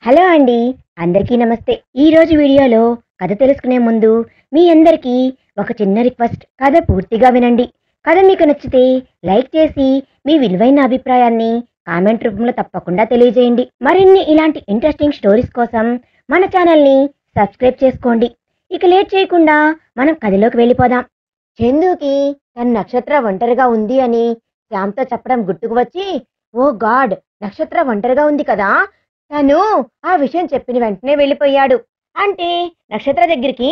Hello అండి. అందరికీ నమస్తే. ఈరోజు వీడియోలో కథ తెలుసుకునే ముందు మీ అందరికీ ఒక చిన్న రిక్వెస్ట్. కథ పూర్తిగా వినండి. కథ మీకు నచ్చితే లైక్ చేసి మీ విలువైన అభిప్రాయాన్ని కామెంట్ రూపంలో తప్పకుండా తెలియజేయండి. మరిన్ని ఇలాంటి ఇంట్రెస్టింగ్ స్టోరీస్ కోసం మన ఛానల్ని సబ్స్క్రైబ్ చేసుకోండి. ఇక లేట్ చేయకుండా మనం కథలోకి వెళ్ళిపోదాం. చందుకి తన నక్షత్ర ఒంటరిగా ఉంది అని శ్యామ్తో చెప్పడం గుర్తుకు వచ్చి, ఓ గాడ్, నక్షత్ర ఒంటరిగా ఉంది కదా, తను ఆ విషయం చెప్పిన వెంటనే వెళ్ళిపోయాడు. అంటే నక్షత్ర దగ్గరికి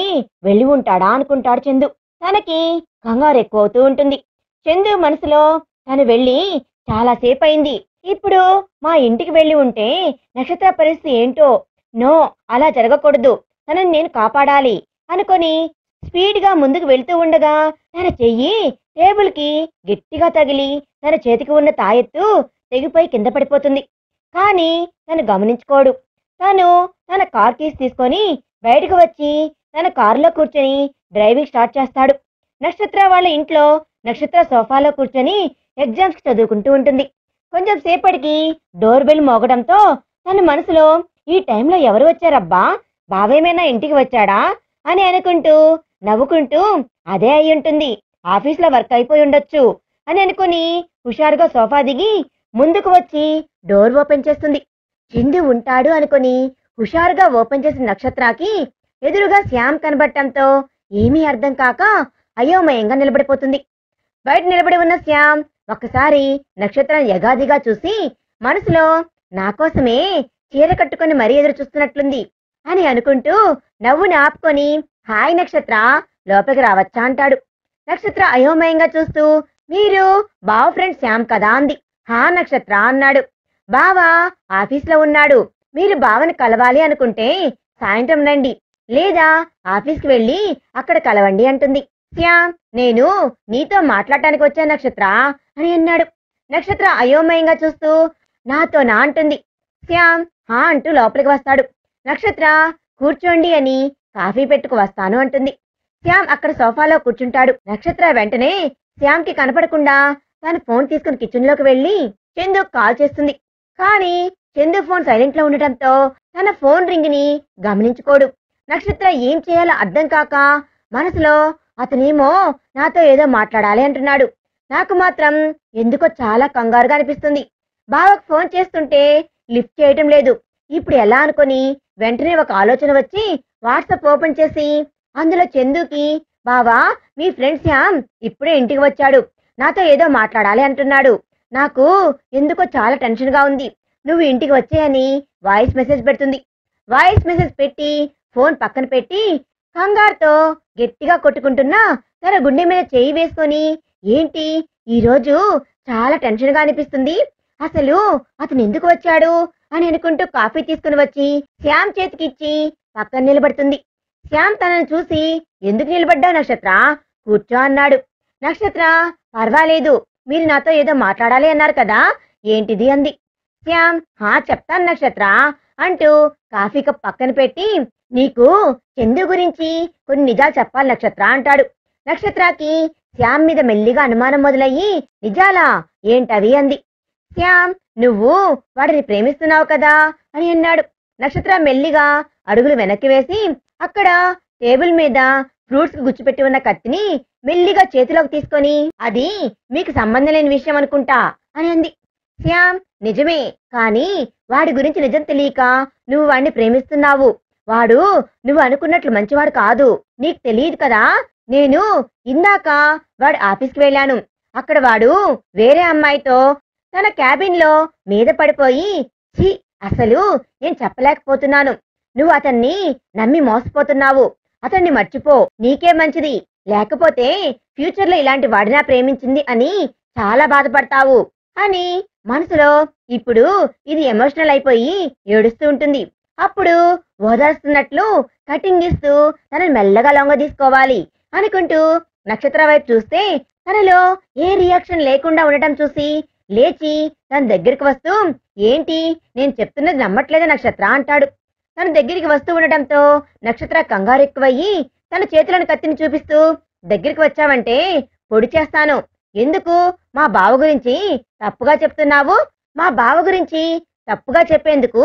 వెళ్ళి ఉంటాడా అనుకుంటాడు చందు. తనకి కంగారు ఎక్కువ అవుతూ ఉంటుంది. చందు మనసులో తను వెళ్ళి చాలాసేపు అయింది, ఇప్పుడు మా ఇంటికి వెళ్ళి ఉంటే నక్షత్ర పరిస్థితి ఏంటో, నో, అలా జరగకూడదు, తనని నేను కాపాడాలి అనుకొని స్పీడ్గా ముందుకు వెళ్తూ ఉండగా తన చెయ్యి టేబుల్కి గట్టిగా తగిలి తన చేతికి ఉన్న తాయెత్తు తెగిపోయి కింద పడిపోతుంది. కానీ తను గమనించుకోడు. తను తన కార్ కీస్ తీసుకొని బయటకు వచ్చి తన కారులో కూర్చొని డ్రైవింగ్ స్టార్ట్ చేస్తాడు. నక్షత్ర వాళ్ళ ఇంట్లో నక్షత్ర సోఫాలో కూర్చొని ఎగ్జామ్స్ చదువుకుంటూ ఉంటుంది. కొంచెం సేపటికి డోర్ బెల్ మోగడంతో తన మనసులో, ఈ టైంలో ఎవరు వచ్చారబ్బా, బావేమైనా ఇంటికి వచ్చాడా అని అనుకుంటూ నవ్వుకుంటూ, అదే అయి ఉంటుంది, ఆఫీస్లో వర్క్ అయిపోయి ఉండొచ్చు అని అనుకుని హుషారుగా సోఫా దిగి ముందుకు వచ్చి డోర్ ఓపెన్ చేస్తుంది. చందు ఉంటాడు అనుకుని హుషారుగా ఓపెన్ చేసిన నక్షత్రకి ఎదురుగా శ్యామ్ కనబడటంతో ఏమీ అర్థం కాక అయోమయంగా నిలబడిపోతుంది. బయట నిలబడి ఉన్న శ్యామ్ ఒక్కసారి నక్షత్రం యగాదిగా చూసి మనసులో, నా కోసమే చీర కట్టుకొని మరీ ఎదురు చూస్తున్నట్లుంది అని అనుకుంటూ నవ్వుని ఆపుకొని, హాయ్ నక్షత్ర, లోపలికి రావచ్చా అంటాడు. నక్షత్ర అయోమయంగా చూస్తూ, మీరు బావ ఫ్రెండ్ శ్యామ్ కదా అంది. హా నక్షత్ర అన్నాడు. బావ ఆఫీస్లో ఉన్నాడు, మీరు బావని కలవాలి అనుకుంటే సాయంత్రం రండి, లేదా ఆఫీస్కి వెళ్ళి అక్కడ కలవండి అంటుంది. శ్యామ్, నేను నీతో మాట్లాడటానికి వచ్చాను నక్షత్ర అని అన్నాడు. నక్షత్ర అయోమయంగా చూస్తూ, నాతో నా అంటుంది. శ్యామ్ హా అంటూ లోపలికి వస్తాడు. నక్షత్ర కూర్చోండి అని కాఫీ పెట్టుకు వస్తాను అంటుంది. శ్యామ్ అక్కడ సోఫాలో కూర్చుంటాడు. నక్షత్ర వెంటనే శ్యామ్కి కనపడకుండా తన ఫోన్ తీసుకుని కిచెన్లోకి వెళ్ళి చందు కాల్ చేస్తుంది. కానీ చందు ఫోన్ సైలెంట్లో ఉండటంతో తన ఫోన్ రింగ్ని గమనించుకోడు. నక్షత్ర ఏం చేయాలో అర్థం కాక మనసులో, అతనేమో నాతో ఏదో మాట్లాడాలి అంటున్నాడు, నాకు మాత్రం ఎందుకో చాలా కంగారుగా అనిపిస్తుంది, బావకు ఫోన్ చేస్తుంటే లిఫ్ట్ చేయటం లేదు, ఇప్పుడు ఎలా అనుకొని వెంటనే ఒక ఆలోచన వచ్చి వాట్సాప్ ఓపెన్ చేసి అందులో చందుకి, బావా, మీ ఫ్రెండ్ శ్యామ్ ఇప్పుడే ఇంటికి వచ్చాడు, నాతో ఏదో మాట్లాడాలి అంటున్నాడు, నాకు ఎందుకో చాలా టెన్షన్గా ఉంది, నువ్వు ఇంటికి వచ్చేయని వాయిస్ మెసేజ్ పెడుతుంది. వాయిస్ మెసేజ్ పెట్టి ఫోన్ పక్కన పెట్టి కంగారుతో గట్టిగా కొట్టుకుంటున్నా తన గుండె మీద చేయి వేసుకొని, ఏంటి ఈరోజు చాలా టెన్షన్గా అనిపిస్తుంది, అసలు అతను ఎందుకు వచ్చాడు అని అనుకుంటూ కాఫీ తీసుకుని వచ్చి శ్యామ్ చేతికిచ్చి పక్కన నిలబడుతుంది. శ్యామ్ తనను చూసి, ఎందుకు నిలబడ్డావు నక్షత్ర, కూర్చో అన్నాడు. నక్షత్ర, పర్వాలేదు, మీరు నాతో ఏదో మాట్లాడాలి అన్నారు కదా, ఏంటిది అంది. శ్యామ్, హా చెప్తాను నక్షత్ర అంటూ కాఫీ కప్ పక్కన పెట్టి, నీకు చందు గురించి కొన్ని నిజాలు చెప్పాలి నక్షత్ర అంటాడు. నక్షత్రకి శ్యామ్ మీద మెల్లిగా అనుమానం మొదలయ్యి, నిజాలా, ఏంటవి అంది. శ్యామ్, నువ్వు వాడిని ప్రేమిస్తున్నావు కదా అని అన్నాడు. నక్షత్ర మెల్లిగా అడుగులు వెనక్కి వేసి అక్కడ టేబుల్ మీద ఫ్రూట్స్ గుచ్చిపెట్టి ఉన్న కత్తిని మెల్లిగా చేతిలోకి తీసుకొని, అది మీకు సంబంధం లేని విషయం అనుకుంటా అని అంది. శ్యామ్, నిజమే, కానీ వాడి గురించి నిజం తెలియక నువ్వు వాడిని ప్రేమిస్తున్నావు, వాడు నువ్వు అనుకున్నట్లు మంచివాడు కాదు, నీకు తెలియదు కదా, నేను ఇందాక వాడి ఆఫీస్కి వెళ్ళాను, అక్కడ వాడు వేరే అమ్మాయితో తన క్యాబిన్లో మీద పడిపోయి, ఛీ, అసలు నేను చెప్పలేకపోతున్నాను, నువ్వు అతన్ని నమ్మి మోసపోతున్నావు, అతన్ని మర్చిపో, నీకే మంచిది, లేకపోతే ఫ్యూచర్లో ఇలాంటి వాడినా ప్రేమించింది అని చాలా బాధపడతావు అని మనసులో ఇప్పుడు ఇది ఎమోషనల్ అయిపోయి ఏడుస్తూ ఉంటుంది. అప్పుడు ఓదార్స్తున్నట్లు కటింగ్ ఇస్తూ తనని మెల్లగా లొంగ తీసుకోవాలి అనుకుంటూ నక్షత్ర వైపు చూస్తే తనలో ఏ రియాక్షన్ లేకుండా ఉండటం చూసి లేచి తన దగ్గరికి వస్తూ, ఏంటి, నేను చెప్తున్నది నమ్మట్లేదా నక్షత్ర అంటాడు. తన దగ్గరికి వస్తూ ఉండటంతో నక్షత్ర కంగారు ఎక్కువయ్యి తన చేతిలోని కత్తిని చూపిస్తూ, దగ్గరికి వచ్చావంటే పొడి చేస్తాను, ఎందుకు మా బావ గురించి తప్పుగా చెప్తున్నావు, మా బావ గురించి తప్పుగా చెప్పేందుకు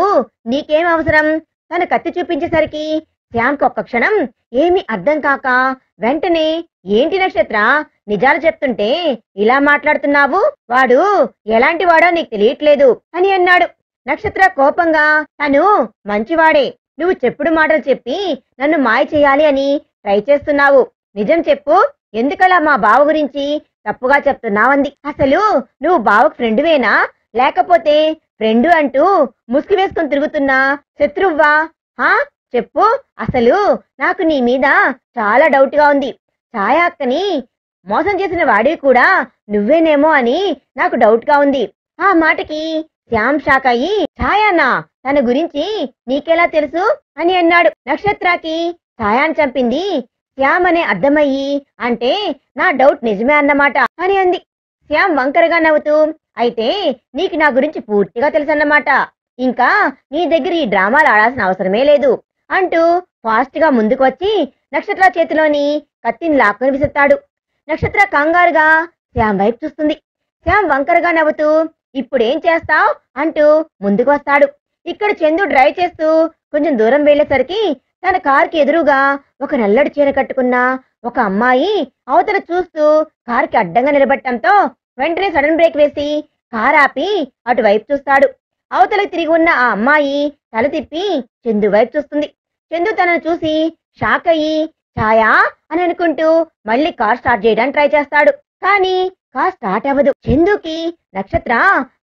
నీకేం అవసరం? తను కత్తి చూపించేసరికి శ్యామ్కి ఒక్క క్షణం ఏమీ అర్థం కాక వెంటనే ఏంటి నక్షత్ర, నిజాలు చెప్తుంటే ఇలా మాట్లాడుతున్నావు? వాడు ఎలాంటి వాడో నీకు తెలియట్లేదు అని అన్నాడు. నక్షత్ర కోపంగా తను మంచివాడే, నువ్వు చెప్పుడు మాటలు చెప్పి నన్ను మాయ చేయాలి అని ట్రై చేస్తున్నావు. నిజం చెప్పు, ఎందుకలా మా బావ గురించి తప్పుగా చెప్తున్నావంది. అసలు నువ్వు బావకు ఫ్రెండువేనా, లేకపోతే ఫ్రెండు అంటూ ముసుగు వేసుకుని తిరుగుతున్నా శత్రువ్వా? చెప్పు, అసలు నాకు నీ మీద చాలా డౌట్ గా ఉంది. ఛాయ అక్కని మోసం చేసిన వాడివి కూడా నువ్వేనేమో అని నాకు డౌట్ గా ఉంది. ఆ మాటకి శ్యామ్ షాక్ అయ్యి, ఛాయానా, తన గురించి నీకెలా తెలుసు అని అన్నాడు. నక్షత్రకి ఛాయాను చంపింది శ్యామ్ అనే అర్థమయ్యి, అంటే నా డౌట్ నిజమే అన్నమాట అని అంది. శ్యామ్ వంకరగా నవ్వుతూ, అయితే నీకు నా గురించి పూర్తిగా తెలుసన్నమాట, ఇంకా నీ దగ్గర ఈ డ్రామాలు ఆడాల్సిన అవసరమే లేదు అంటూ ఫాస్ట్ గా ముందుకు వచ్చి నక్షత్ర చేతిలోని కత్తిని లాక్కొని విసురుతాడు. నక్షత్ర కంగారుగా శ్యామ్ వైపు చూస్తుంది. శ్యామ్ వంకరగా నవ్వుతూ, ఇప్పుడేం చేస్తావ్ అంటూ ముందుకు వస్తాడు. ఇక్కడ చందు డ్రైవ్ చేస్తూ కొంచెం దూరం వెళ్లేసరికి తన కారుకి ఎదురుగా ఒక నల్లటి చీర కట్టుకున్న ఒక అమ్మాయి అవతల చూస్తూ కారుకి అడ్డంగా నిలబట్టడంతో వెంటనే సడన్ బ్రేక్ వేసి కారు ఆపి అటువైపు చూస్తాడు. అవతలకు తిరిగి ఉన్న ఆ అమ్మాయి తల తిప్పి చందు వైపు చూస్తుంది. చందు తనను చూసి షాక్ అయ్యి ఛాయా అని అనుకుంటూ మళ్ళీ కార్ స్టార్ట్ చేయడానికి ట్రై చేస్తాడు. కానీ కార్ స్టార్ట్ అవ్వదు. చందుకి నక్షత్ర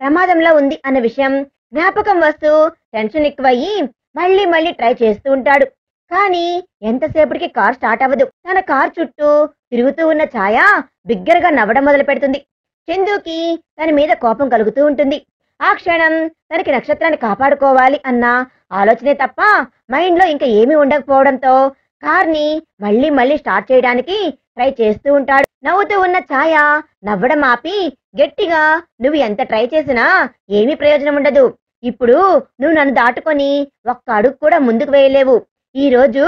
ప్రమాదంలో ఉంది అన్న విషయం జ్ఞాపకం వస్తూ టెన్షన్ ఎక్కువయ్యి మళ్ళీ మళ్ళీ ట్రై చేస్తూ ఉంటాడు. కానీ ఎంతసేపటికి కార్ స్టార్ట్ అవ్వదు. తన కార్ చుట్టూ తిరుగుతూ ఉన్న ఛాయ బిగ్గరగా నవ్వడం మొదలు పెడుతుంది. చందుకి తన మీద కోపం కలుగుతూ ఉంటుంది. ఆ క్షణం తనకి నక్షత్రాన్ని కాపాడుకోవాలి అన్న ఆలోచనే తప్ప మైండ్ లో ఇంకా ఏమీ ఉండకపోవడంతో కార్ని మళ్ళీ మళ్ళీ స్టార్ట్ చేయడానికి ట్రై చేస్తూ ఉంటాడు. నవ్వుతూ ఉన్న ఛాయ నవ్వడం ఆపి గట్టిగా, నువ్వు ఎంత ట్రై చేసినా ఏమీ ప్రయోజనం ఉండదు. ఇప్పుడు నువ్వు నన్ను దాటుకొని ఒక్క అడుగు కూడా ముందుకు వేయలేవు. ఈ రోజు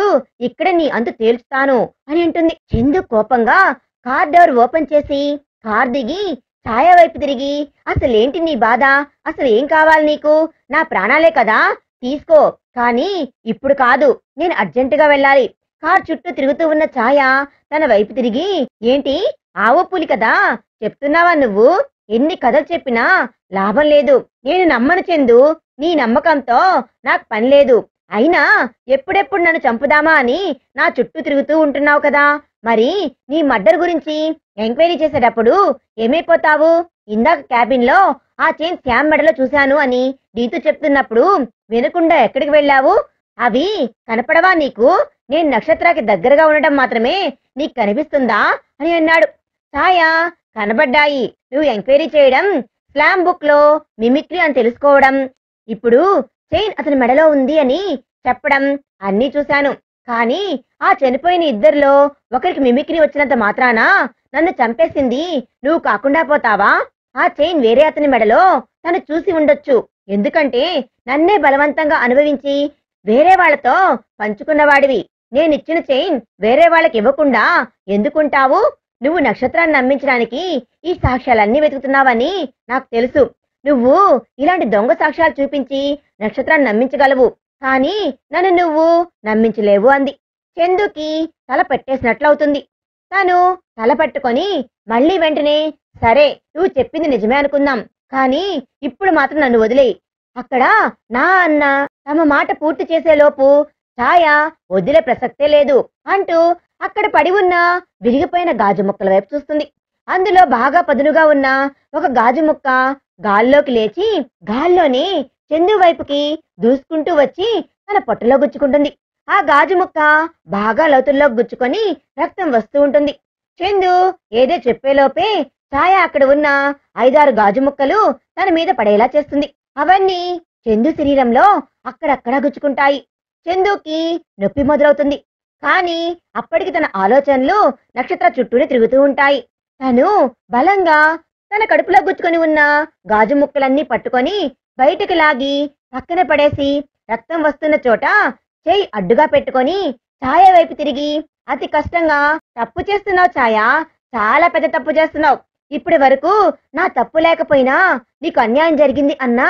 ఇక్కడ నీ అంతు తేల్చుతాను అని అంటుంది. చందు కోపంగా కార్ డోర్ ఓపెన్ చేసి కార్ దిగి ఛాయ వైపు తిరిగి, అసలేంటి నీ బాధ, అసలు ఏం కావాలి నీకు? నా ప్రాణాలే కదా, తీసుకో, కానీ ఇప్పుడు కాదు, నేను అర్జెంటుగా వెళ్ళాలి. కార్ చుట్టూ తిరుగుతూ ఉన్న ఛాయ తన వైపు తిరిగి, ఏంటి ఆవు పులి కదా చెప్తున్నావా నువ్వు? ఎన్ని కథలు చెప్పినా లాభం లేదు. నేను నమ్మను చందు, నీ నమ్మకంతో నాకు పని లేదు. అయినా ఎప్పుడెప్పుడు నన్ను చంపుదామా అని నా చుట్టూ తిరుగుతూ ఉంటున్నావు కదా, మరి నీ మర్డర్ గురించి ఎంక్వైరీ చేసేటప్పుడు ఏమైపోతావు? ఇందాక క్యాబిన్ లో ఆ చైన్ శ్యామ్ మెడలో చూశాను అని నీతో చెప్తున్నప్పుడు వినకుండా ఎక్కడికి వెళ్ళావు? అవి కనపడవా నీకు? నేను నక్షత్రాకి దగ్గరగా ఉండటం మాత్రమే నీకు కనిపిస్తుందా అని అన్నాడు. ఛాయ, కనబడ్డాయి. నువ్వు ఎంక్వైరీ చేయడం, స్లామ్ బుక్ లో మిమిక్రీ అని తెలుసుకోవడం, ఇప్పుడు చైన్ అతని మెడలో ఉంది అని చెప్పడం అన్నీ చూశాను. కానీ ఆ చనిపోయిన ఇద్దరిలో ఒకరికి మిమిక్రీ వచ్చినంత మాత్రాన నన్ను చంపేసింది నువ్వు కాకుండా పోతావా? ఆ చైన్ వేరే అతని మెడలో తను చూసి ఉండొచ్చు. ఎందుకంటే నన్నే బలవంతంగా అనుభవించి వేరే వాళ్లతో పంచుకున్నవాడివి. నేనిచ్చిన చైన్ వేరే వాళ్ళకి ఇవ్వకుండా ఎందుకుంటావు? నువ్వు నక్షత్రాన్ని నమ్మించడానికి ఈ సాక్ష్యాలన్నీ వెతుకుతున్నావని నాకు తెలుసు. నువ్వు ఇలాంటి దొంగ సాక్ష్యాలు చూపించి నక్షత్రాన్ని నమ్మించగలవు, కానీ నన్ను నువ్వు నమ్మించలేవు అంది. చందుకి తల పెట్టేసినట్లవుతుంది. తను తల పట్టుకొని మళ్ళీ వెంటనే, సరే నువ్వు చెప్పింది నిజమే అనుకుందాం, కానీ ఇప్పుడు మాత్రం నన్ను వదిలేయి. అక్కడ నా అన్న తమ మాట పూర్తి చేసేలోపు ఛాయ వదిలే ప్రసక్తే లేదు అంటూ అక్కడ పడి ఉన్న విరిగిపోయిన గాజు ముక్కల వైపు చూస్తుంది. అందులో బాగా పదునుగా ఉన్న ఒక గాజు ముక్క గాల్లోకి లేచి గాల్లోని చందు వైపుకి దూసుకుంటూ వచ్చి తన పొట్టలో గుచ్చుకుంటుంది. ఆ గాజు ముక్క బాగా లోతుల్లో గుచ్చుకొని రక్తం వస్తూ ఉంటుంది. చందు ఏదో చెప్పేలోపే ఛాయ అక్కడ ఉన్న 5-6 గాజు ముక్కలు తన మీద పడేలా చేస్తుంది. అవన్నీ చందు శరీరంలో అక్కడక్కడా గుచ్చుకుంటాయి. చందుకి నొప్పి మొదలవుతుంది. కానీ అప్పటికి తన ఆలోచనలు నక్షత్ర చుట్టూనే తిరుగుతూ ఉంటాయి. తను బలంగా తన కడుపులో గుచ్చుకొని ఉన్న గాజు ముక్కలన్నీ పట్టుకొని బయటకు లాగి పక్కన పడేసి రక్తం వస్తున్న చోట చెయ్యి అడ్డుగా పెట్టుకొని ఛాయ వైపు తిరిగి అతి కష్టంగా, తప్పు చేస్తున్నావు ఛాయ, చాలా పెద్ద తప్పు చేస్తున్నావు. ఇప్పటి వరకు నా తప్పు లేకపోయినా నీకు అన్యాయం జరిగింది అన్న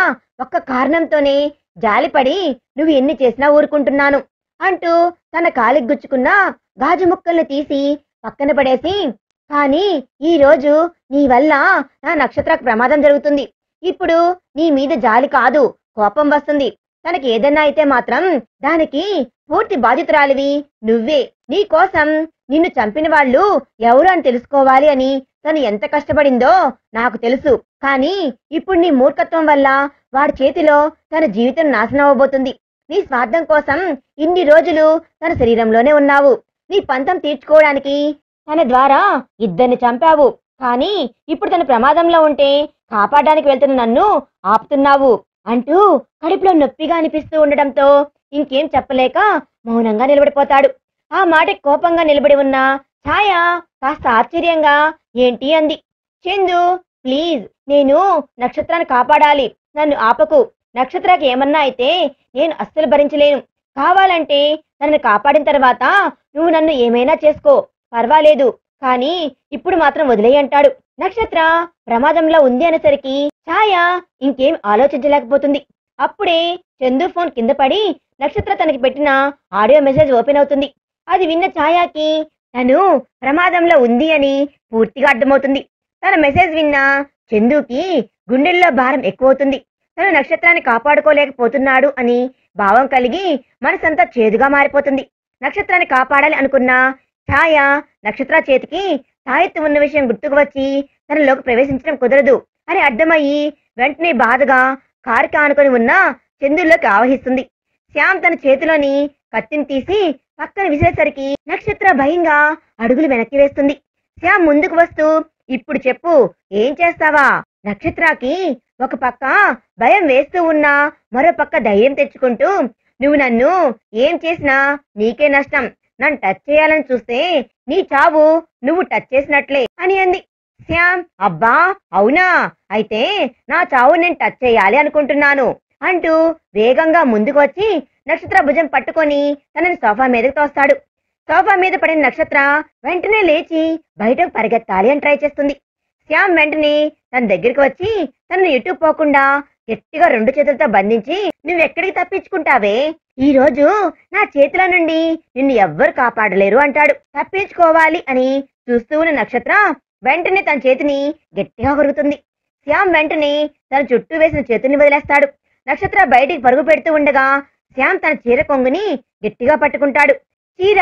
ఒక్క కారణంతోనే జాలిపడి నువ్వు ఎన్ని చేసినా ఊరుకుంటున్నాను అంటూ తన కాలికి గుచ్చుకున్న గాజు ముక్కల్ని తీసి పక్కన పడేసి, కానీ ఈ రోజు నీ వల్ల నా నక్షత్రకు ప్రమాదం జరుగుతుంది. ఇప్పుడు నీ మీద జాలి కాదు, కోపం వస్తుంది. తనకి ఏదన్నా అయితే మాత్రం దానికి పూర్తి బాధ్యతరాలివి నువ్వే. నీ కోసం నిన్ను చంపిన వాళ్ళు ఎవరు అని తెలుసుకోవాలి అని తను ఎంత కష్టపడిందో నాకు తెలుసు. కానీ ఇప్పుడు నీ మూర్ఖత్వం వల్ల వాడి చేతిలో తన జీవితం నాశనం అవబోతుంది. నీ స్వార్థం కోసం ఇన్ని రోజులు తన శరీరంలోనే ఉన్నావు. నీ పంతం తీర్చుకోవడానికి తన ద్వారా ఇద్దరిని చంపావు. కానీ ఇప్పుడు తన ప్రమాదంలో ఉంటే కాపాడడానికి వెళ్తున్న నన్ను ఆపుతున్నావు అంటూ కడుపులో నొప్పిగా అనిపిస్తూ ఉండడంతో ఇంకేం చెప్పలేక మౌనంగా నిలబడిపోతాడు. ఆ మాట కోపంగా నిలబడి ఉన్న ఛాయ కాస్త ఆశ్చర్యంగా ఏంటి అంది. చందు, ప్లీజ్, నేను నక్షత్రాన్ని కాపాడాలి, నన్ను ఆపకు. నక్షత్రానికి ఏమన్నా అయితే నేను అస్సలు భరించలేను. కావాలంటే నన్ను కాపాడిన తర్వాత నువ్వు నన్ను ఏమైనా చేసుకో, పర్వాలేదు, కానీ ఇప్పుడు మాత్రం వదిలేయి అంటాడు. నక్షత్ర ప్రమాదంలో ఉంది అనేసరికి ఛాయ ఇంకేం ఆలోచించలేకపోతుంది. అప్పుడే చందు ఫోన్ కింద పడి నక్షత్ర తనకి పెట్టిన ఆడియో మెసేజ్ ఓపెన్ అవుతుంది. అది విన్న ఛాయకి తను ప్రమాదంలో ఉంది అని పూర్తిగా అర్థమవుతుంది. తన మెసేజ్ విన్న చందుకి గుండెల్లో భారం ఎక్కువవుతుంది. తను నక్షత్రాన్ని కాపాడుకోలేకపోతున్నాడు అని భావం కలిగి మనసంతా చేదుగా మారిపోతుంది. నక్షత్రాన్ని కాపాడాలి అనుకున్న ఛాయ నక్షత్ర చేతికి తాయెత్తు ఉన్న విషయం గుర్తుకు వచ్చి తనలోకి ప్రవేశించడం కుదరదు అని అర్థమయ్యి వెంటనే బాధగా కారుకి ఆనుకొని ఉన్న చందులోకి ఆవహిస్తుంది. శ్యామ్ తన చేతిలోని కత్తిని తీసి పక్కన విసిరేసరికి నక్షత్ర భయంగా అడుగులు వెనక్కి వేస్తుంది. శ్యామ్ ముందుకు వస్తూ, ఇప్పుడు చెప్పు, ఏం చేస్తావా? నక్షత్రకి ఒక పక్క భయం వేస్తూ ఉన్నా మరో పక్క ధైర్యం తెచ్చుకుంటూ, నువ్వు నన్ను ఏం చేసినా నీకే నష్టం. నన్ను టచ్ చేయాలని చూస్తే నీ చావు నువ్వు టచ్ చేసినట్లే అని అంది. శ్యామ్, అబ్బా అవునా, అయితే నా చావు నేను టచ్ చేయాలి అనుకుంటున్నాను అంటూ వేగంగా ముందుకు వచ్చి నక్షత్ర భుజం పట్టుకొని తనని సోఫా మీదకి తోస్తాడు. సోఫా మీద పడిన నక్షత్ర వెంటనే లేచి బయటకు పరిగెత్తాలి అని ట్రై చేస్తుంది. శ్యామ్ వెంటనే తన దగ్గరికి వచ్చి తనను ఎటు పోకుండా గట్టిగా 2 చేతులతో బంధించి, నువ్వెక్కడికి తప్పించుకుంటావే? ఈ రోజు నా చేతిలో నుండి నిన్ను ఎవ్వరు కాపాడలేరు అంటాడు. తప్పించుకోవాలి అని చూస్తూ ఉన్న నక్షత్ర వెంటనే తన చేతిని గట్టిగా కొరుకుతుంది. శ్యామ్ వెంటనే తన చుట్టూ వేసిన చేతుల్ని వదిలేస్తాడు. నక్షత్ర బయటికి పరుగు పెడుతూ ఉండగా శ్యామ్ తన చీర కొంగుని గట్టిగా పట్టుకుంటాడు. చీర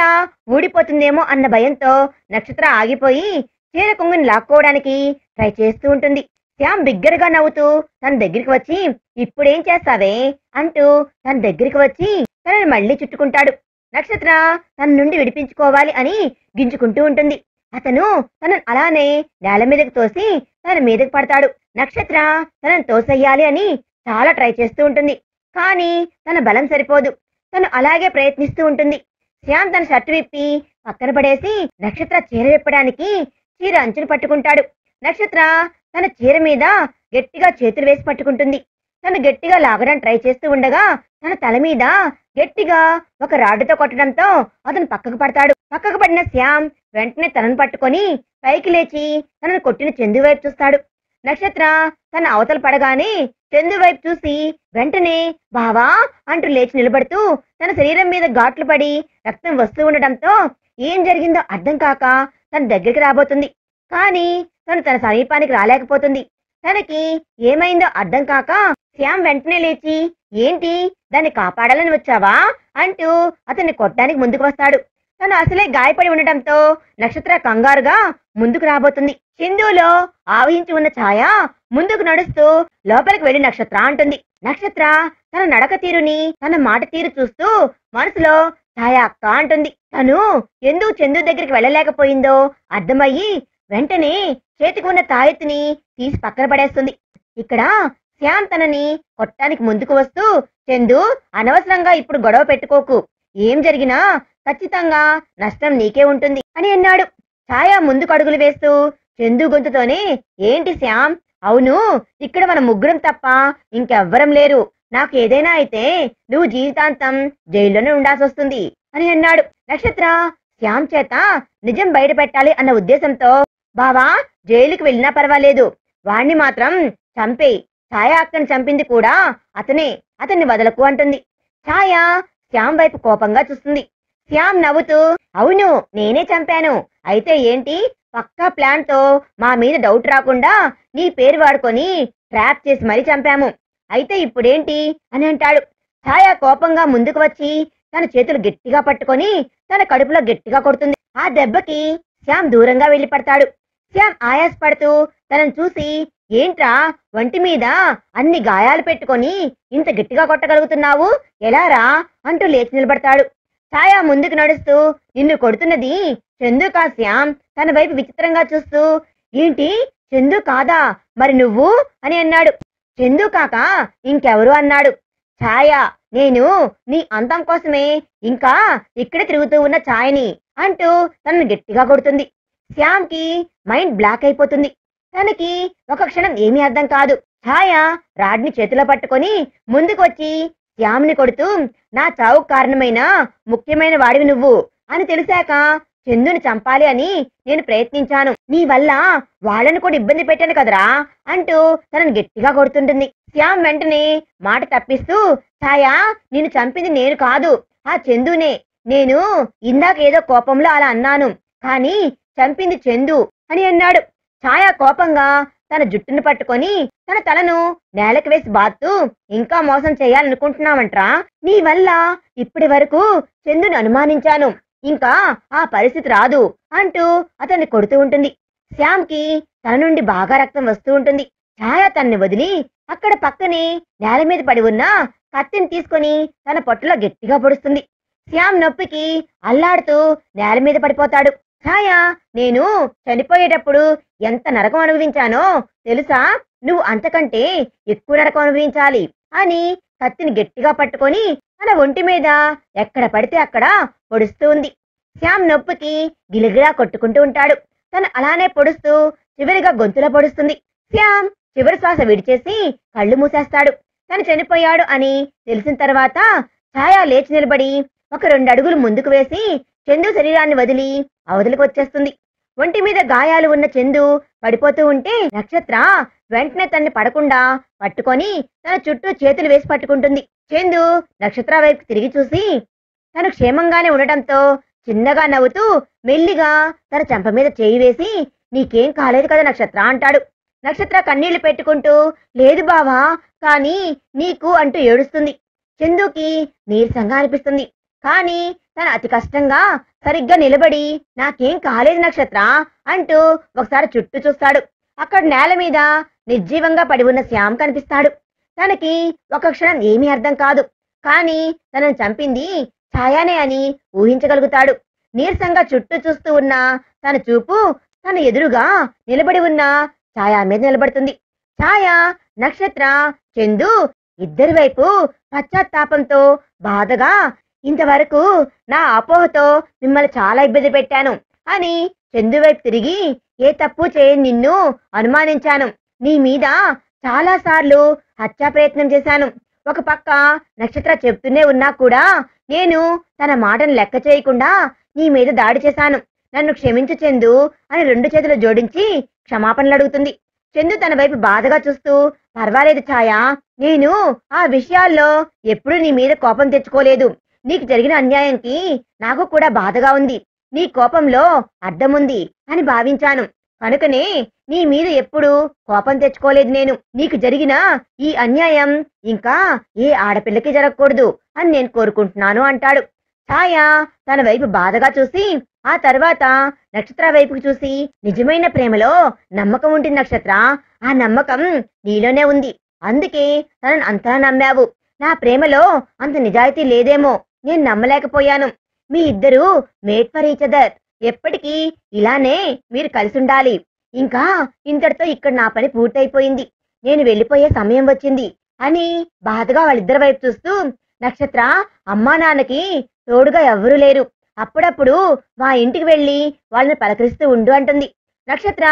ఊడిపోతుందేమో అన్న భయంతో నక్షత్ర ఆగిపోయి చీర కొంగుని లాక్కోవడానికి ట్రై చేస్తూ ఉంటుంది. శ్యామ్ బిగ్గరగా నవ్వుతూ తన దగ్గరికి వచ్చి, ఇప్పుడేం చేస్తావే అంటూ తన దగ్గరికి వచ్చి తనని మళ్ళీ చుట్టుకుంటాడు. నక్షత్ర తన నుండి విడిపించుకోవాలి అని గింజుకుంటూ ఉంటుంది. అతను తనను అలానే నేల మీదకు తోసి తన మీదకు పడతాడు. నక్షత్ర తనను తోసెయ్యాలి అని చాలా ట్రై చేస్తూ ఉంటుంది. కానీ తన బలం సరిపోదు. తను అలాగే ప్రయత్నిస్తూ ఉంటుంది. శ్యామ్ తన షర్టు విప్పి పక్కన పడేసి నక్షత్ర చీర విప్పడానికి చీర అంచును పట్టుకుంటాడు. నక్షత్ర తన చీర మీద గట్టిగా చేతులు వేసి పట్టుకుంటుంది. తను గట్టిగా లాగడానికి ట్రై చేస్తూ ఉండగా తన తల మీద గట్టిగా ఒక రాడ్డుతో కొట్టడంతో అతను పక్కకు పడతాడు. పక్కకు పడిన శ్యామ్ వెంటనే తనను పట్టుకొని పైకి లేచి తనను కొట్టిన చందు వైపు చూస్తాడు. నక్షత్ర తన అవతల పడగానే చందు వైపు చూసి వెంటనే బావా అంటూ లేచి నిలబడుతూ తన శరీరం మీద ఘాట్లు పడి రక్తం వస్తూ ఉండడంతో ఏం జరిగిందో అర్థం కాక తన దగ్గరికి రాబోతుంది. కానీ తన సమీపానికి రాలేకపోతుంది. తనకి ఏమైందో అర్థం కాక శ్యామ్ వెంటనే లేచి, ఏంటి, దాన్ని కాపాడాలని వచ్చావా అంటూ అతన్ని కొట్టడానికి ముందుకు వస్తాడు. తను అసలే గాయపడి ఉండటంతో నక్షత్ర కంగారుగా ముందుకు రాబోతుంది. సింధులో ఆవహించి ఉన్న ఛాయ ముందుకు నడుస్తూ లోపలికి వెళ్లి నక్షత్ర అంటుంది. నక్షత్ర తన నడక తీరుని తన మాట తీరు చూస్తూ మనసులో ఛాయ అక్క అంటుంది. తను ఎందుకు చందు దగ్గరికి వెళ్ళలేకపోయిందో అర్థమయ్యి వెంటనే చేతికి ఉన్న తాయెత్తుని తీసి పక్కన పడేస్తుంది. ఇక్కడ శ్యామ్ తనని కొట్టడానికి ముందుకు వస్తూ, చందు, అనవసరంగా ఇప్పుడు గొడవ పెట్టుకోకు, ఏం జరిగినా ఖచ్చితంగా నష్టం నీకే ఉంటుంది అని అన్నాడు. ఛాయ ముందుకు అడుగులు వేస్తూ చందు గొంతుతోనే, ఏంటి శ్యామ్, అవును, ఇక్కడ మన ముగ్గురం తప్ప ఇంకెవ్వరం లేరు. నాకు ఏదైనా అయితే నువ్వు జీవితాంతం జైల్లోనే ఉండాల్సి వస్తుంది అని అన్నాడు. నక్షత్ర శ్యామ్ చేత నిజం బయట పెట్టాలి అన్న ఉద్దేశంతో బావా జైలుకి వెళ్ళినా పర్వాలేదు, వాణ్ణి మాత్రం చంపేయ్. ఛాయ అక్కని చంపింది కూడా అతనే, అతన్ని వదలకు అంటుంది. ఛాయ శ్యామ్ వైపు కోపంగా చూస్తుంది. శ్యామ్ నవ్వుతూ, అవును నేనే చంపాను. అయితే ఏంటి, పక్కా ప్లాన్ తో మా మీద డౌట్ రాకుండా నీ పేరు వాడుకొని ట్రాప్ చేసి మరీ చంపాము. అయితే ఇప్పుడేంటి అని అంటాడు. ఛాయ కోపంగా ముందుకు వచ్చి తన చేతులు గట్టిగా పట్టుకొని తన కడుపులో గట్టిగా కొడుతుంది. ఆ దెబ్బకి శ్యామ్ దూరంగా వెళ్లి పడతాడు. శ్యామ్ ఆయాసపడుతూ తనను చూసి, ఏంట్రా వంటి మీద అన్ని గాయాలు పెట్టుకొని ఇంత గట్టిగా కొట్టగలుగుతున్నావు, ఎలారా అంటూ లేచి నిలబడతాడు. ఛాయ ముందుకు నడుస్తూ, నిన్ను కొడుతున్నది చందు కా శ్యామ్ తన వైపు విచిత్రంగా చూస్తూ, ఏంటి చందు కాదా, మరి నువ్వు అని అన్నాడు. చందు కాక ఇంకెవరు అన్నాడు. ఛాయ, నేను నీ అంతం కోసమే ఇంకా ఇక్కడే తిరుగుతూ ఉన్న ఛాయని అంటూ తనను గట్టిగా కొడుతుంది. శ్యామ్కి మైండ్ బ్లాక్ అయిపోతుంది. తనకి ఒక క్షణం ఏమీ అర్థం కాదు. ఛాయ రాడ్ని చేతిలో పట్టుకొని ముందుకు వచ్చి శ్యామ్ని కొడుతూ, నా చావుకు కారణమైన ముఖ్యమైన వాడివి నువ్వు అని తెలిసాక చందుని చంపాలి అని నేను ప్రయత్నించాను, నీ వల్ల వాళ్ళను కూడా ఇబ్బంది పెట్టాను కదరా అంటూ తనను గట్టిగా కొడుతుంటుంది. శ్యామ్ వెంటనే మాట తప్పిస్తూ, ఛాయ నిన్ను చంపింది నేను కాదు, ఆ చందునే. నేను ఇందాక ఏదో కోపంలో అలా అన్నాను, కానీ చంపింది చందు అని అన్నాడు. ఛాయ కోపంగా తన జుట్టును పట్టుకొని తన తలను నేలకు వేసి బాత్తూ, ఇంకా మోసం చేయాలనుకుంటున్నావంట్రా, నీ వల్ల ఇప్పటి వరకు చందుని అనుమానించాను, ఇంకా ఆ పరిస్థితి రాదు అంటూ అతన్ని కొడుతూ ఉంటుంది. శ్యామ్కి తన నుండి బాగా రక్తం వస్తూ ఉంటుంది. ఛాయ తన్ని వదిలి అక్కడ పక్కనే నేల మీద పడి ఉన్న కత్తిని తీసుకొని తన పొట్టలో గట్టిగా పొడుస్తుంది. శ్యామ్ నొప్పికి అల్లాడుతూ నేల మీద పడిపోతాడు. ఛాయ, నేను చనిపోయేటప్పుడు ఎంత నరకం అనుభవించానో తెలుసా, నువ్వు అంతకంటే ఎక్కువ నరకం అనుభవించాలి అని కత్తిని గట్టిగా పట్టుకొని తన ఒంటి మీద ఎక్కడ పడితే అక్కడ పొడుస్తూ ఉంది. శ్యామ్ నొప్పికి గిలిగిలా కొట్టుకుంటూ ఉంటాడు. తను అలానే పొడుస్తూ చివరిగా గొంతులో పొడుస్తుంది. శ్యామ్ చివరి శ్వాస విడిచేసి కళ్ళు మూసేస్తాడు. తను చనిపోయాడు అని తెలిసిన తర్వాత ఛాయ లేచి నిలబడి ఒక 2 అడుగులు ముందుకు వేసి చందు శరీరాన్ని వదిలి అవతలికి వచ్చేస్తుంది. ఒంటి మీద గాయాలు ఉన్న చందు పడిపోతూ ఉంటే నక్షత్ర వెంటనే తన్ని పడకుండా పట్టుకొని తన చుట్టూ చేతులు వేసి పట్టుకుంటుంది. చందు నక్షత్ర వైపు తిరిగి చూసి తను క్షేమంగానే ఉండటంతో చిన్నగా నవ్వుతూ మెల్లిగా తన చెంప మీద చేయి వేసి, నీకేం కాలేదు కదా నక్షత్ర అంటాడు. నక్షత్ర కన్నీళ్లు పెట్టుకుంటూ, లేదు బావా, కానీ నీకు అంటూ ఏడుస్తుంది. చందుకి నీరసంగా అనిపిస్తుంది. కానీ తను అతి కష్టంగా సరిగ్గా నిలబడి, నాకేం కాలేదు నక్షత్ర అంటూ ఒకసారి చుట్టూ చూస్తాడు. అక్కడ నేల మీద నిర్జీవంగా పడి ఉన్న శ్యామ్ కనిపిస్తాడు. తనకి ఒక క్షణం ఏమీ అర్థం కాదు, కానీ తనను చంపింది ఛాయనే అని ఊహించగలుగుతాడు. నీరసంగా చుట్టూ చూస్తూ ఉన్న తన చూపు తన ఎదురుగా నిలబడి ఉన్న ఛాయ మీద నిలబడుతుంది. ఛాయ, నక్షత్ర, చందు ఇద్దరి వైపు పశ్చాత్తాపంతో బాధగా, ఇంతవరకు నా అపోహతో మిమ్మల్ని చాలా ఇబ్బంది పెట్టాను అని చందు వైపు తిరిగి, ఏ తప్పు చేయని నిన్ను అనుమానించాను, నీ మీద చాలా సార్లు హత్యా ప్రయత్నం చేశాను. ఒక పక్క నక్షత్ర చెప్తూనే ఉన్నా కూడా నేను తన మాటను లెక్క చేయకుండా నీ మీద దాడి చేశాను, నన్ను క్షమించు చందు అని 2 చేతులు జోడించి క్షమాపణలు అడుగుతుంది. చందు తన వైపు బాధగా చూస్తూ, పర్వాలేదు ఛాయ, నేను ఆ విషయాల్లో ఎప్పుడూ నీ మీద కోపం తెచ్చుకోలేదు. నీకు జరిగిన అన్యాయంకి నాకు కూడా బాధగా ఉంది, నీ కోపంలో అర్థముంది అని భావించాను, కనుకనే నీ మీద ఎప్పుడు కోపం తెచ్చుకోలేదు నేను. నీకు జరిగిన ఈ అన్యాయం ఇంకా ఏ ఆడపిల్లకి జరగకూడదు అని నేను కోరుకుంటున్నాను అంటాడు. ఛాయ తన వైపు బాధగా చూసి ఆ తర్వాత నక్షత్ర వైపుకు చూసి, నిజమైన ప్రేమలో నమ్మకం ఉంటుంది నక్షత్ర, ఆ నమ్మకం నీలోనే ఉంది, అందుకే తనను అంతా నమ్మావు. నా ప్రేమలో అంత నిజాయితీ లేదేమో, నేను నమ్మలేకపోయాను. మీ ఇద్దరు మేడ్ ఫర్ ఈచ్ అదర్, ఎప్పటికీ ఇలానే మీరు కలిసి ఉండాలి. ఇంకా ఇంతటితో ఇక్కడ నా పని పూర్తయిపోయింది, నేను వెళ్ళిపోయే సమయం వచ్చింది అని బాధగా వాళ్ళిద్దరి వైపు చూస్తూ, నక్షత్ర, అమ్మా నాన్నకి తోడుగా ఎవ్వరూ లేరు, అప్పుడప్పుడు మా ఇంటికి వెళ్ళి వాళ్ళని పలకరిస్తూ ఉండు అంటుంది. నక్షత్ర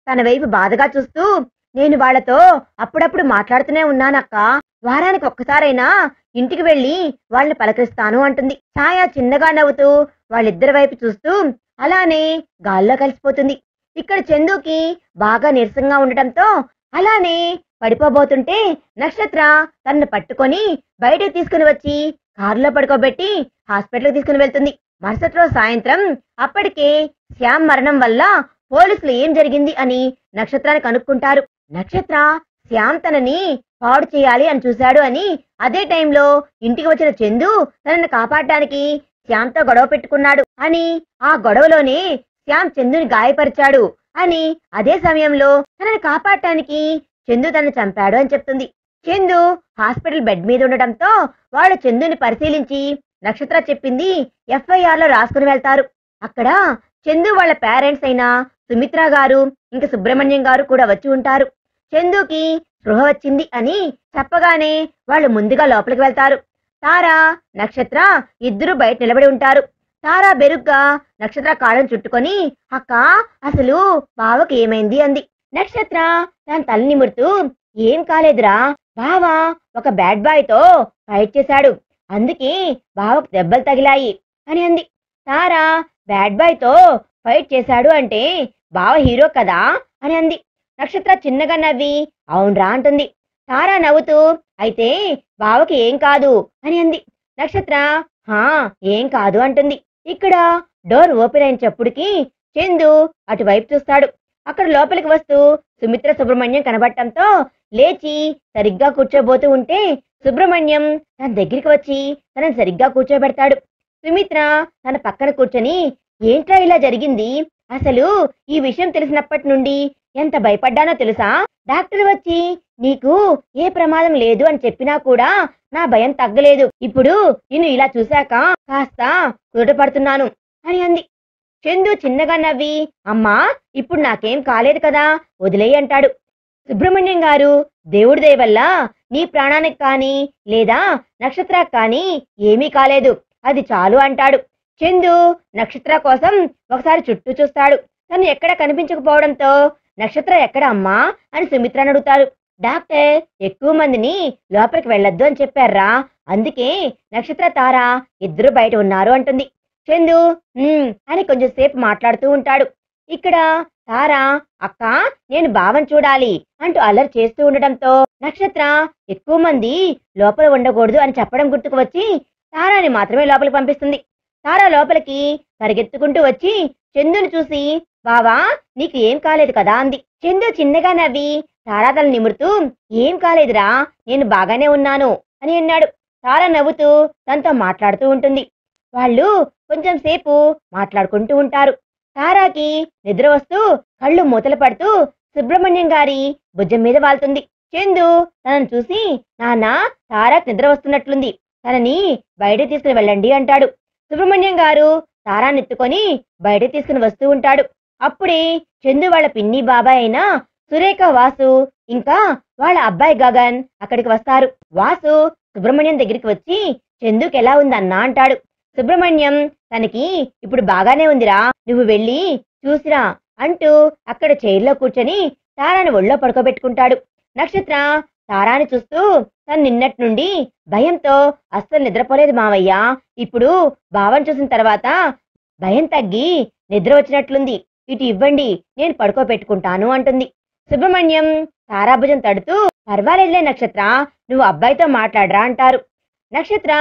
తన వైపు బాధగా చూస్తూ, నేను వాళ్లతో అప్పుడప్పుడు మాట్లాడుతూనే ఉన్నానక్క, వారానికి ఒక్కసారైనా ఇంటికి వెళ్ళి వాళ్ళని పలకరిస్తాను అంటుంది. ఛాయ చిన్నగా నవ్వుతూ వాళ్ళిద్దరి వైపు చూస్తూ అలానే గాల్లో కలిసిపోతుంది. ఇక్కడ చందుకి బాగా నీరసంగా ఉండటంతో అలానే పడిపోబోతుంటే నక్షత్ర తనను పట్టుకొని బయటకు తీసుకుని వచ్చి కారులో పడుకోబెట్టి హాస్పిటల్కి తీసుకుని వెళ్తుంది. మరుసటి రోజు సాయంత్రం అప్పటికే శ్యామ్ మరణం వల్ల పోలీసులు ఏం జరిగింది అని నక్షత్రాన్ని కనుక్కుంటారు. నక్షత్ర శ్యామ్ తనని పాడు చేయాలి అని చూశాడు అని, అదే టైంలో ఇంటికి వచ్చిన చందు తనని కాపాడడానికి శ్యామ్తో గొడవ పెట్టుకున్నాడు అని, ఆ గొడవలోనే శ్యామ్ చందుని గాయపరిచాడు అని, అదే సమయంలో తనని కాపాడటానికి చందు తనని చంపాడు అని చెప్తుంది. చందు హాస్పిటల్ బెడ్ మీద ఉండటంతో వాళ్ళు చందుని పరిశీలించి నక్షత్ర చెప్పింది FIR లో రాసుకుని వెళ్తారు. అక్కడ చందు వాళ్ళ పేరెంట్స్ అయిన సుమిత్ర గారు ఇంకా సుబ్రహ్మణ్యం గారు కూడా వచ్చి ఉంటారు. చందుకి స్పృహ వచ్చింది అని చెప్పగానే వాళ్ళు ముందుగా లోపలికి వెళ్తారు. తారా, నక్షత్ర ఇద్దరు బయట నిలబడి ఉంటారు. తారా బెరుగ్గా నక్షత్ర కాళ్ళను చుట్టుకొని, అక్క అసలు బావకి ఏమైంది అంది. నక్షత్ర తన తల నిమురుతూ, ఏం కాలేదురా, బావ ఒక బ్యాడ్ బాయ్ తో ఫైట్ చేశాడు, అందుకే బావకు దెబ్బలు తగిలాయి అని అంది. తారా బ్యాడ్ బాయ్ తో ఫైట్ చేశాడు అంటే బావ హీరో కదా అని అంది. నక్షత్ర చిన్నగా నవ్వి అవునరా అంటుంది. తారా నవ్వుతూ అయితే బావకి ఏం కాదు అని అంది. నక్షత్ర హా ఏం కాదు అంటుంది. ఇక్కడ డోర్ ఓపెన్ అయిన చప్పుడుకి చందు అటువైపు చూస్తాడు. అక్కడ లోపలికి వస్తూ సుమిత్ర సుబ్రహ్మణ్యం కనబడటంతో లేచి సరిగ్గా కూర్చోబోతూ ఉంటే సుబ్రహ్మణ్యం తన దగ్గరికి వచ్చి తనని సరిగ్గా కూర్చోబెడతాడు. సుమిత్ర తన పక్కన కూర్చొని ఏంట్రా ఇలా జరిగింది, అసలు ఈ విషయం తెలిసినప్పటి నుండి ఎంత భయపడ్డానో తెలుసా, డాక్టర్ వచ్చి నీకు ఏ ప్రమాదం లేదు అని చెప్పినా కూడా నా భయం తగ్గలేదు, ఇప్పుడు నిన్ను ఇలా చూశాక కాస్త కుదుటపడుతున్నాను అని అంది. చందు చిన్నగా నవ్వి అమ్మా ఇప్పుడు నాకేం కాలేదు కదా వదిలేయి అంటాడు. సుబ్రహ్మణ్యం గారు దేవుడి దయ వల్ల నీ ప్రాణానికి కానీ లేదా నక్షత్రానికి కానీ ఏమీ కాలేదు, అది చాలు అంటాడు. చందు నక్షత్ర కోసం ఒకసారి చుట్టూ చూస్తాడు. తను ఎక్కడ కనిపించకపోవడంతో నక్షత్ర ఎక్కడ అమ్మా అని సుమిత్రని అడుగుతారు. డాక్టర్ ఎక్కువ మందిని లోపలికి వెళ్ళొద్దు అని చెప్పారా, అందుకే నక్షత్ర తార ఇద్దరు బయట ఉన్నారు అంటుంది. చందు అని కొంచెం సేపు మాట్లాడుతూ ఉంటాడు. ఇక్కడ తార అక్క నేను బావని చూడాలి అంటూ అల్లరి చేస్తూ ఉండటంతో నక్షత్ర ఎక్కువ మంది లోపల ఉండకూడదు అని చెప్పడం గుర్తుకు వచ్చి తారాని మాత్రమే లోపలికి పంపిస్తుంది. తారా లోపలికి పరిగెత్తుకుంటూ వచ్చి చందుని చూసి బావా నీకు ఏం కాలేదు కదా అంది. చందు చిన్నగా నవ్వి తారా తల నిమురుతూ ఏం కాలేదురా నేను బాగానే ఉన్నాను అని అన్నాడు. తారా నవ్వుతూ తనతో మాట్లాడుతూ ఉంటుంది. వాళ్ళు కొంచెం సేపు మాట్లాడుకుంటూ ఉంటారు. తారాకి నిద్ర వస్తూ కళ్ళు మూతలు పడుతూ సుబ్రహ్మణ్యం గారి భుజం మీద వాళ్తుంది. చందు తనను చూసి నాన్న తారాకి నిద్ర వస్తున్నట్లుంది, తనని బయట తీసుకుని వెళ్ళండి అంటాడు. సుబ్రహ్మణ్యం గారు తారాన్ని ఎత్తుకొని బయట తీసుకుని వస్తూ ఉంటాడు. అప్పుడే చందు వాళ్ళ పిన్ని బాబాయ్ అయిన సురేఖ, వాసు ఇంకా వాళ్ళ అబ్బాయి గగన్ అక్కడికి వస్తారు. వాసు సుబ్రహ్మణ్యం దగ్గరికి వచ్చి చందుకి ఎలా ఉందన్నా అంటాడు. సుబ్రహ్మణ్యం తనకి ఇప్పుడు బాగానే ఉందిరా, నువ్వు వెళ్ళి చూసిరా అంటూ అక్కడ చైర్లో కూర్చొని తారాని ఒళ్ళో పడుకోబెట్టుకుంటాడు. నక్షత్ర తారాని చూస్తూ తను నిన్నటి నుండి భయంతో అస్సలు నిద్రపోలేదు మావయ్య, ఇప్పుడు బావని చూసిన తర్వాత భయం తగ్గి నిద్ర వచ్చినట్లుంది, ఇటు ఇవ్వండి నేను పడుకోబెట్టుకుంటాను అంటుంది. సుబ్రహ్మణ్యం తారాభుజం తడుతూ పర్వాలేదులే నక్షత్ర, నువ్వు అబ్బాయితో మాట్లాడరా అంటారు. నక్షత్ర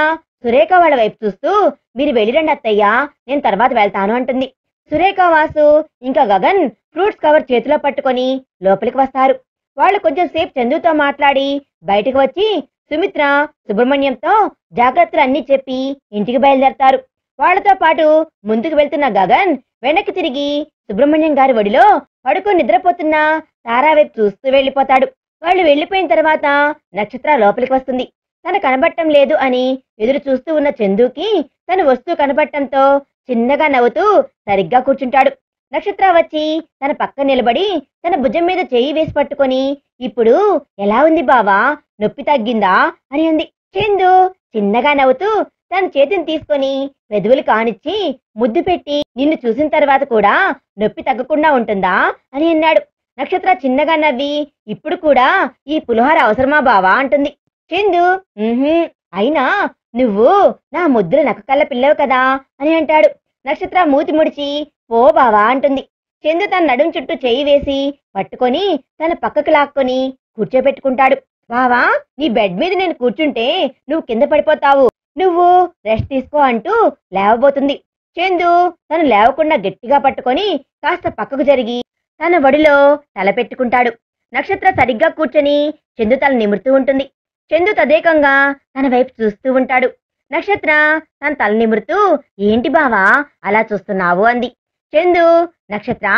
సురేఖ వాళ్ళ వైపు చూస్తూ మీరు వెళ్ళిరండి అత్తయ్య, నేను తర్వాత వెళ్తాను అంటుంది. సురేఖ, వాసు ఇంకా గగన్ ఫ్రూట్స్ కవర్ చేతిలో పట్టుకొని లోపలికి వస్తారు. వాళ్ళు కొంచెం సేపు చందుతో మాట్లాడి బయటకు వచ్చి సుమిత్ర సుబ్రహ్మణ్యంతో జాగ్రత్తలు అన్ని చెప్పి ఇంటికి బయలుదేరతారు. వాళ్లతో పాటు ముందుకు వెళ్తున్న గగన్ వెనక్కి తిరిగి సుబ్రహ్మణ్యం గారి ఒడిలో పడుకొని నిద్రపోతున్న తారా వైపు చూస్తూ వెళ్ళిపోతాడు. వాళ్ళు వెళ్లిపోయిన తర్వాత నక్షత్ర లోపలికి వస్తుంది. తను కనబడటం లేదు అని ఎదురు చూస్తూ ఉన్న చందుకి తను వస్తూ కనబడటంతో చిన్నగా నవ్వుతూ సరిగ్గా కూర్చుంటాడు. నక్షత్ర వచ్చి తన పక్క నిలబడి తన భుజం మీద చేయి వేసి పట్టుకొని ఇప్పుడు ఎలా ఉంది బావా, నొప్పి తగ్గిందా అని అంది. చందు చిన్నగా నవ్వుతూ తన చేతిని తీసుకొని పెదవులు కానిచ్చి ముద్దు పెట్టి నిన్ను చూసిన తర్వాత కూడా నొప్పి తగ్గకుండా ఉంటుందా అని అన్నాడు. నక్షత్ర చిన్నగా నవ్వి ఇప్పుడు కూడా ఈ పులిహోర అవసరమా బావా అంటుంది. చందు అయినా నువ్వు నా ముద్దుల నక్కకళ్ళ పిల్లవు కదా అని అంటాడు. నక్షత్ర మూతి ముడిచి ఓ బావా అంటుంది. చందు తన నడుం చుట్టూ చెయ్యి వేసి పట్టుకొని తన పక్కకు లాక్కొని కూర్చోబెట్టుకుంటాడు. బావా, నీ బెడ్ మీద నేను కూర్చుంటే నువ్వు కింద పడిపోతావు, నువ్వు రెస్ట్ తీసుకో అంటూ లేవబోతుంది. చందు తను లేవకుండా గట్టిగా పట్టుకొని కాస్త పక్కకు జరిగి తన ఒడిలో తల పెట్టుకుంటాడు. నక్షత్ర సరిగ్గా కూర్చొని చందు తల నిమురుతూ ఉంటుంది. చందు తదేకంగా తన వైపు చూస్తూ ఉంటాడు. నక్షత్ర తన తల నిమురుతూ, ఏంటి బావా అలా చూస్తున్నావు అంది. చందు, నక్షత్ర,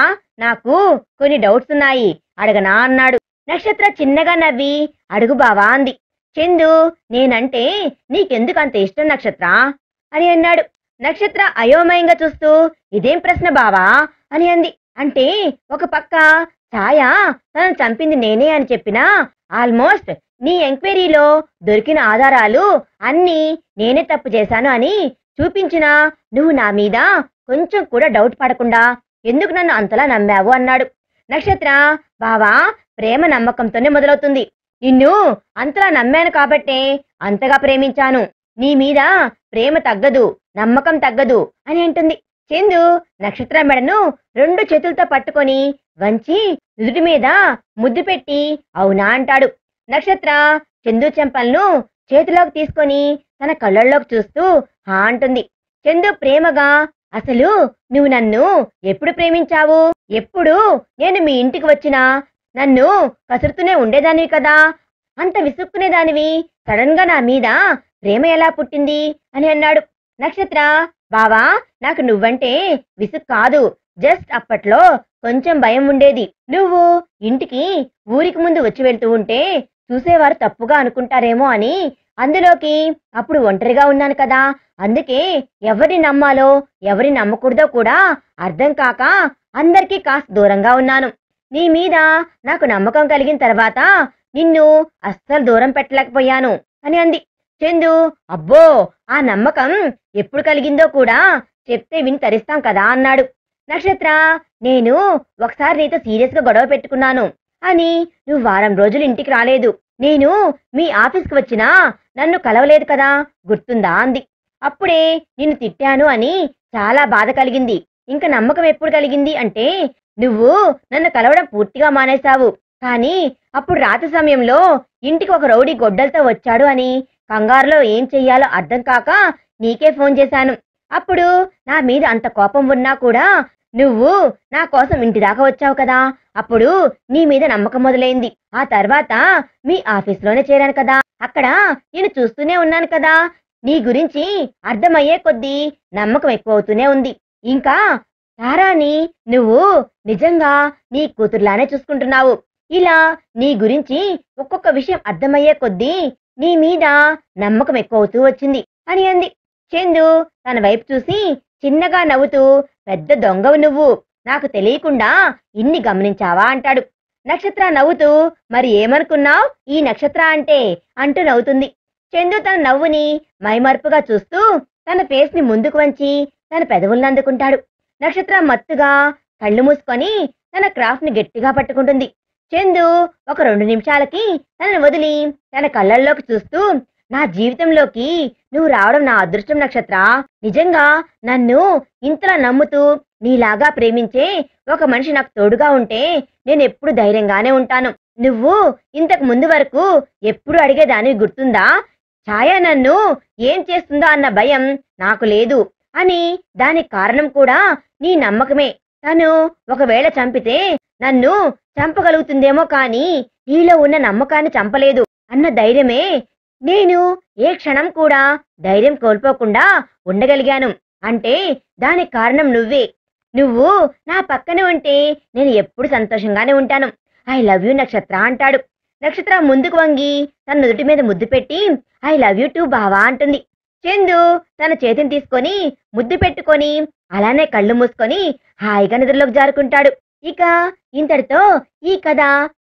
నాకు కొన్ని డౌట్స్ ఉన్నాయి, అడగనా అన్నాడు. నక్షత్ర చిన్నగా నవ్వి, అడుగు బావా అంది. చందు, నేనంటే నీకెందుకు అంత ఇష్టం నక్షత్ర అని అన్నాడు. నక్షత్ర అయోమయంగా చూస్తూ, ఇదేం ప్రశ్న బావా అని అంది. అంటే ఒక పక్క ఛాయ తనను చంపింది నేనే అని చెప్పినా, ఆల్మోస్ట్ నీ ఎంక్వైరీలో దొరికిన ఆధారాలు అన్నీ నేనే తప్పు చేశాను అని చూపించినా నువ్వు నా మీద కొంచెం కూడా డౌట్ పడకుండా ఎందుకు నన్ను అంతలా నమ్మావు అన్నాడు. నక్షత్ర, బావా, ప్రేమ నమ్మకంతోనే మొదలవుతుంది. నిన్ను అంతలా నమ్మాను కాబట్టే అంతగా ప్రేమించాను. నీ మీద ప్రేమ తగ్గదు, నమ్మకం తగ్గదు అని అంటుంది. చందు నక్షత్ర మెడను 2 చేతులతో పట్టుకొని వంచి నుదుటి మీద ముద్దు పెట్టి అవునా అంటాడు. నక్షత్ర చందు చెంపలను చేతిలోకి తీసుకొని తన కళ్ళల్లోకి చూస్తూ హా అంటుంది. చందు ప్రేమగా, అసలు నువ్వు నన్ను ఎప్పుడు ప్రేమించావు? ఎప్పుడు నేను మీ ఇంటికి వచ్చినా నన్ను కసురుతూనే ఉండేదానివి కదా, అంత విసుక్కునేదానివి, సడన్ గా నా మీద ప్రేమ ఎలా పుట్టింది అని అన్నాడు. నక్షత్ర, బావా, నాకు నువ్వంటే విసుగు కాదు, జస్ట్ అప్పట్లో కొంచెం భయం ఉండేది. నువ్వు ఇంటికి ఊరికి ముందు వచ్చి వెళ్తూ ఉంటే చూసేవారు తప్పుగా అనుకుంటారేమో అని, అందులోకి అప్పుడు ఒంటరిగా ఉన్నాను కదా, అందుకే ఎవరిని నమ్మాలో ఎవరిని నమ్మకూడదో కూడా అర్థం కాక అందరికీ కాస్త దూరంగా ఉన్నాను. నీ మీద నాకు నమ్మకం కలిగిన తర్వాత నిన్ను అస్సలు దూరం పెట్టలేకపోయాను అని అంది. చందు, అబ్బో, ఆ నమ్మకం ఎప్పుడు కలిగిందో కూడా చెప్తే విని తరిస్తాం కదా అన్నాడు. నక్షత్ర, నేను ఒకసారి నీతో సీరియస్ గా గొడవ పెట్టుకున్నాను అని నువ్వు వారం రోజులు ఇంటికి రాలేదు. నేను మీ ఆఫీస్కి వచ్చినా నన్ను కలవలేదు కదా, గుర్తుందా అంది. అప్పుడే నిన్ను తిట్టాను అని చాలా బాధ కలిగింది. ఇంకా నమ్మకం ఎప్పుడు కలిగింది అంటే నువ్వు నన్ను కలవడం పూర్తిగా మానేశావు. కానీ అప్పుడు రాత్రి సమయంలో ఇంటికి ఒక రౌడీ గొడ్డలతో వచ్చాడు అని కంగారులో ఏం చెయ్యాలో అర్థం కాక నీకే ఫోన్ చేశాను. అప్పుడు నా మీద అంత కోపం ఉన్నా కూడా నువ్వు నా కోసం ఇంటి దాకా వచ్చావు కదా, అప్పుడు నీ మీద నమ్మకం మొదలైంది. ఆ తర్వాత మీ ఆఫీస్లోనే చేరాను కదా, అక్కడ నేను చూస్తూనే ఉన్నాను కదా, నీ గురించి అర్థమయ్యే కొద్దీ నమ్మకం ఎక్కువ అవుతూనే ఉంది. ఇంకా తారాని నువ్వు నిజంగా నీ కూతురులానే చూసుకుంటున్నావు. ఇలా నీ గురించి ఒక్కొక్క విషయం అర్థమయ్యే కొద్దీ నీ మీద నమ్మకం ఎక్కువ అవుతూ వచ్చింది అని అంది. చందు తన వైపు చూసి చిన్నగా నవ్వుతూ, పెద్ద దొంగవు నువ్వు, నాకు తెలియకుండా ఇన్ని గమనించావా అంటాడు. నక్షత్ర నవ్వుతూ, మరి ఏమనుకున్నావు ఈ నక్షత్ర అంటే అంటూ నవ్వుతుంది. చందు తన నవ్వుని మైమర్పుగా చూస్తూ తన ఫేస్ ని ముందుకు వంచి తన పెదవులను అందుకుంటాడు. నక్షత్ర మత్తుగా కళ్ళు మూసుకొని తన క్రాఫ్ట్ ని గట్టిగా పట్టుకుంటుంది. చందు ఒక 2 నిమిషాలకి తనను వదిలి తన కళ్ళల్లోకి చూస్తూ, నా జీవితంలోకి నువ్వు రావడం నా అదృష్టం నక్షత్ర. నిజంగా నన్ను ఇంతలా నమ్ముతూ నీలాగా ప్రేమించే ఒక మనిషి నాకు తోడుగా ఉంటే నేను ఎప్పుడు ధైర్యంగానే ఉంటాను. నువ్వు ఇంతకు ముందు వరకు ఎప్పుడు అడిగేదానివి గుర్తుందా, ఛాయ నన్ను ఏం చేస్తుందో అన్న భయం నాకు లేదు అని. దానికి కారణం కూడా నీ నమ్మకమే. తను ఒకవేళ చంపితే నన్ను చంపగలుగుతుందేమో కానీ నీలో ఉన్న నమ్మకాన్ని చంపలేదు అన్న ధైర్యమే నేను ఏ క్షణం కూడా ధైర్యం కోల్పోకుండా ఉండగలిగాను. అంటే దానికి కారణం నువ్వే. నువ్వు నా పక్కన ఉంటే నేను ఎప్పుడు సంతోషంగానే ఉంటాను. ఐ లవ్ యూ నక్షత్ర అంటాడు. నక్షత్ర ముందుకు వంగి తన నుదుటి మీద ముద్దు పెట్టి ఐ లవ్ యూ టూ బావా అంటుంది. చందు తన చేతిని తీసుకొని ముద్దు పెట్టుకొని అలానే కళ్ళు మూసుకొని హాయిగా నిద్రలోకి జారుకుంటాడు. ఇక ఇంతటితో ఈ కథ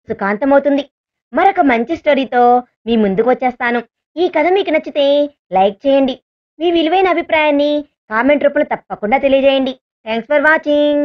సుఖాంతమవుతుంది. మరొక మంచి స్టోరీతో మీ ముందుకు వచ్చేస్తాను. ఈ కథ మీకు నచ్చితే లైక్ చేయండి. మీ విలువైన అభిప్రాయాన్ని కామెంట్ రూపంలో తప్పకుండా తెలియజేయండి. Thanks for watching.